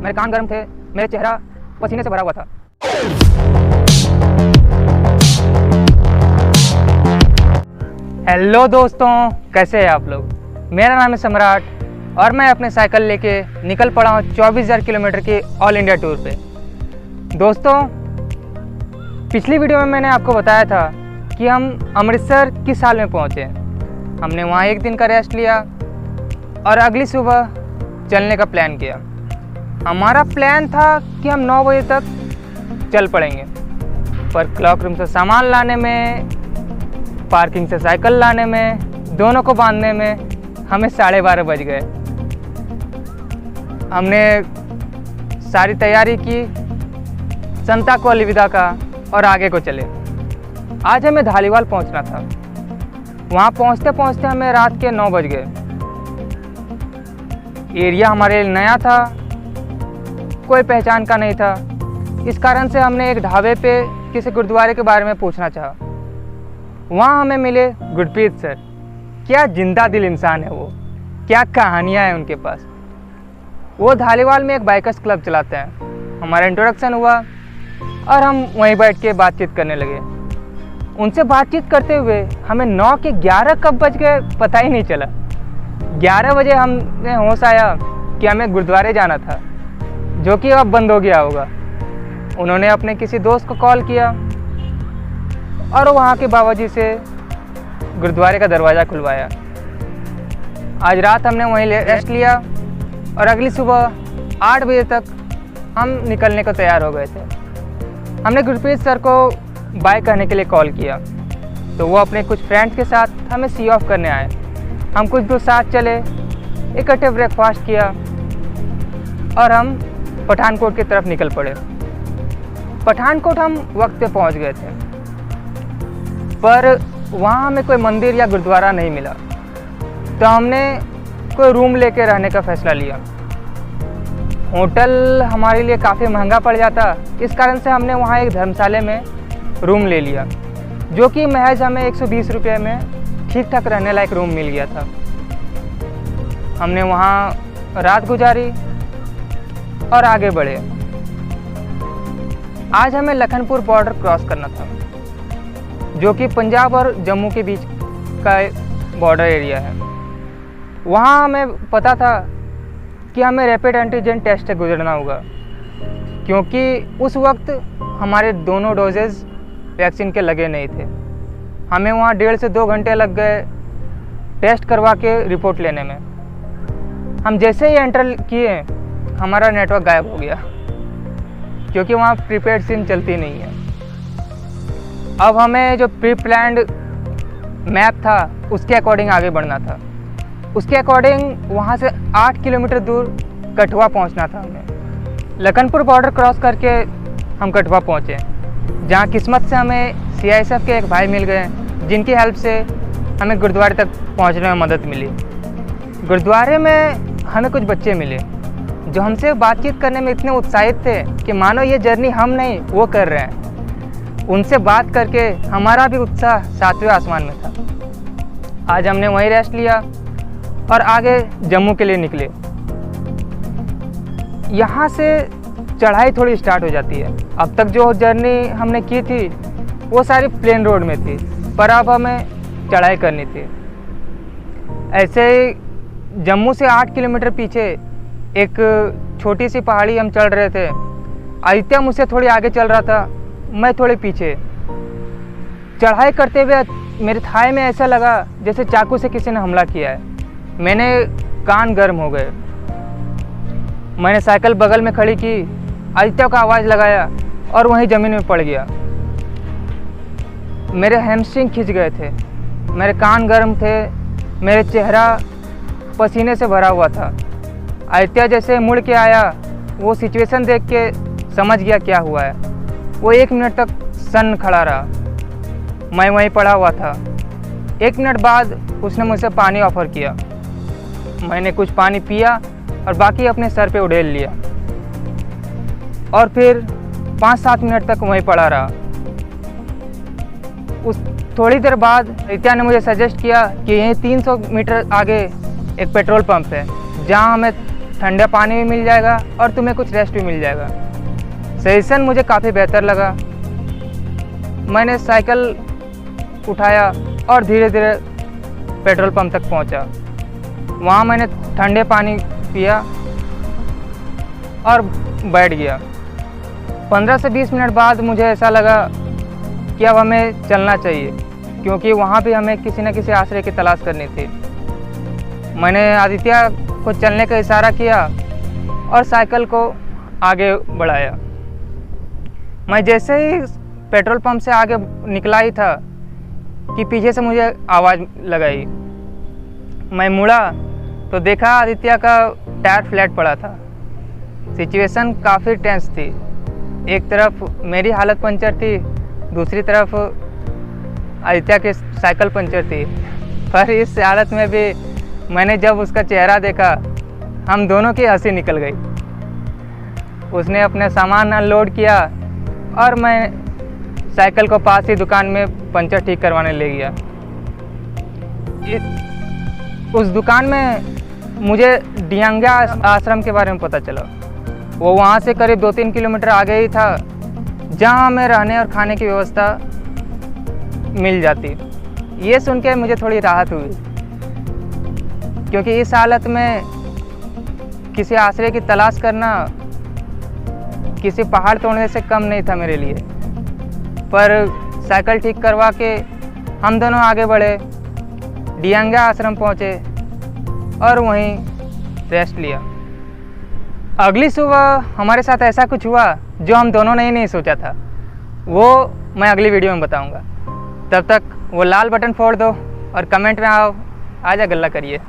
मेरे कान गर्म थे, मेरे चेहरा पसीने से भरा हुआ था। हेलो दोस्तों, कैसे हैं आप लोग? मेरा नाम है सम्राट और मैं अपने साइकिल लेके निकल पड़ा हूँ 24,000 किलोमीटर की ऑल इंडिया टूर पे। दोस्तों, पिछली वीडियो में मैंने आपको बताया था कि हम अमृतसर किस साल में पहुँचे। हमने वहाँ एक दिन का रेस्ट लिया और अगली सुबह चलने का प्लान किया। हमारा प्लान था कि हम 9 बजे तक चल पड़ेंगे, पर क्लॉक रूम से सामान लाने में, पार्किंग से साइकिल लाने में, दोनों को बांधने में हमें 12:30 बज गए। हमने सारी तैयारी की, संता को अलविदा कहा और आगे को चले। आज हमें धालीवाल पहुंचना था। वहां पहुंचते पहुंचते हमें रात के 9 बज गए। एरिया हमारे लिए नया था, कोई पहचान का नहीं था। इस कारण से हमने एक ढाबे पे किसी गुरुद्वारे के बारे में पूछना चाहा। वहाँ हमें मिले गुरप्रीत सर। क्या जिंदा दिल इंसान है वो, क्या कहानियाँ हैं उनके पास। वो धालीवाल में एक बाइकर्स क्लब चलाते हैं। हमारा इंट्रोडक्शन हुआ और हम वहीं बैठ के बातचीत करने लगे। उनसे बातचीत करते हुए हमें 9 के 11 कब बज गए पता ही नहीं चला। 11 बजे हमें होश आया कि हमें गुरुद्वारे जाना था, जो कि अब बंद हो गया होगा। उन्होंने अपने किसी दोस्त को कॉल किया और वहाँ के बाबा जी से गुरुद्वारे का दरवाज़ा खुलवाया। आज रात हमने वहीं रेस्ट लिया और अगली सुबह 8 बजे तक हम निकलने को तैयार हो गए थे। हमने गुरप्रीत सर को बाय करने के लिए कॉल किया, तो वो अपने कुछ फ्रेंड्स के साथ हमें सी ऑफ करने आए। हम कुछ दूर साथ चले, इकट्ठे ब्रेकफास्ट किया और हम पठानकोट की तरफ निकल पड़े। पठानकोट हम वक्त पे पहुंच गए थे, पर वहाँ हमें कोई मंदिर या गुरुद्वारा नहीं मिला, तो हमने कोई रूम लेके रहने का फैसला लिया। होटल हमारे लिए काफ़ी महंगा पड़ जाता, इस कारण से हमने वहाँ एक धर्मशाला में रूम ले लिया, जो कि महज हमें 120 रुपये में ठीक ठाक रहने लायक रूम मिल गया था। हमने वहाँ रात गुजारी और आगे बढ़े। आज हमें लखनपुर बॉर्डर क्रॉस करना था, जो कि पंजाब और जम्मू के बीच का बॉर्डर एरिया है। वहाँ हमें पता था कि हमें रैपिड एंटीजन टेस्ट से गुजरना होगा, क्योंकि उस वक्त हमारे दोनों डोजेज़ वैक्सीन के लगे नहीं थे। हमें वहाँ 1.5 से 2 घंटे लग गए टेस्ट करवा के रिपोर्ट लेने में। हम जैसे ही एंटर किए, हमारा नेटवर्क गायब हो गया, क्योंकि वहाँ प्रीपेड सिम चलती नहीं है। अब हमें जो प्री प्लान्ड मैप था उसके अकॉर्डिंग आगे बढ़ना था। उसके अकॉर्डिंग वहाँ से 8 किलोमीटर दूर कठुआ पहुँचना था हमें। लखनपुर बॉर्डर क्रॉस करके हम कठुआ पहुँचे, जहाँ किस्मत से हमें CISF के एक भाई मिल गए, जिनकी हेल्प से हमें गुरुद्वारे तक पहुँचने में मदद मिली। गुरुद्वारे में हमें कुछ बच्चे मिले जो हमसे बातचीत करने में इतने उत्साहित थे कि मानो ये जर्नी हम नहीं वो कर रहे हैं। उनसे बात करके हमारा भी उत्साह 7वें आसमान में था। आज हमने वहीं रेस्ट लिया और आगे जम्मू के लिए निकले। यहाँ से चढ़ाई थोड़ी स्टार्ट हो जाती है। अब तक जो जर्नी हमने की थी वो सारी प्लेन रोड में थी, पर अब हमें चढ़ाई करनी थी। ऐसे ही जम्मू से 8 किलोमीटर पीछे एक छोटी सी पहाड़ी हम चढ़ रहे थे। आदित्य मुझसे थोड़ी आगे चल रहा था, मैं थोड़े पीछे। चढ़ाई करते हुए मेरे थाई में ऐसा लगा जैसे चाकू से किसी ने हमला किया है। मैंने कान गर्म हो गए। मैंने साइकिल बगल में खड़ी की, आदित्य का आवाज़ लगाया और वहीं ज़मीन में पड़ गया। मेरे हैमस्ट्रिंग खिंच गए थे, मेरे कान गर्म थे, मेरे चेहरा पसीने से भरा हुआ था। आदित्य जैसे मुड़ के आया, वो सिचुएशन देख के समझ गया क्या हुआ है। वो 1 मिनट तक सन्न खड़ा रहा। मैं वहीं पड़ा हुआ था। 1 मिनट बाद उसने मुझसे पानी ऑफ़र किया। मैंने कुछ पानी पिया और बाकी अपने सर पे उड़ेल लिया और फिर 5-7 मिनट तक वहीं पड़ा रहा। उस थोड़ी देर बाद आदित्य ने मुझे सजेस्ट किया कि यहीं 300 मीटर आगे एक पेट्रोल पंप है, जहां हमें ठंडा पानी भी मिल जाएगा और तुम्हें कुछ रेस्ट भी मिल जाएगा। सजेशन मुझे काफ़ी बेहतर लगा। मैंने साइकिल उठाया और धीरे धीरे पेट्रोल पंप तक पहुंचा। वहाँ मैंने ठंडे पानी पिया और बैठ गया। 15 से 20 मिनट बाद मुझे ऐसा लगा कि अब हमें चलना चाहिए, क्योंकि वहाँ भी हमें किसी न किसी आश्रय की तलाश करनी थी। मैंने आदित्य को चलने का इशारा किया और साइकिल को आगे बढ़ाया। मैं जैसे ही पेट्रोल पंप से आगे निकला ही था कि पीछे से मुझे आवाज़ लगाई। मैं मुड़ा तो देखा आदित्य का टायर फ्लैट पड़ा था। सिचुएशन काफ़ी टेंस थी। एक तरफ मेरी हालत पंचर थी, दूसरी तरफ आदित्य की साइकिल पंचर थी। पर इस हालत में भी मैंने जब उसका चेहरा देखा, हम दोनों की हंसी निकल गई। उसने अपने सामान अनलोड किया और मैं साइकिल को पास ही दुकान में पंचर ठीक करवाने ले गया। उस दुकान में मुझे दियांगा आश्रम के बारे में पता चला। वो वहाँ से करीब 2-3 किलोमीटर आगे ही था, जहाँ हमें रहने और खाने की व्यवस्था मिल जाती। ये सुन के मुझे थोड़ी राहत हुई, क्योंकि इस हालत में किसी आश्रय की तलाश करना किसी पहाड़ तोड़ने से कम नहीं था मेरे लिए। पर साइकिल ठीक करवा के हम दोनों आगे बढ़े, दियांगा आश्रम पहुँचे और वहीं रेस्ट लिया। अगली सुबह हमारे साथ ऐसा कुछ हुआ जो हम दोनों ने ही नहीं सोचा था। वो मैं अगली वीडियो में बताऊंगा। तब तक वो लाल बटन फोड़ दो और कमेंट में आओ, आजा गल्ला करिए।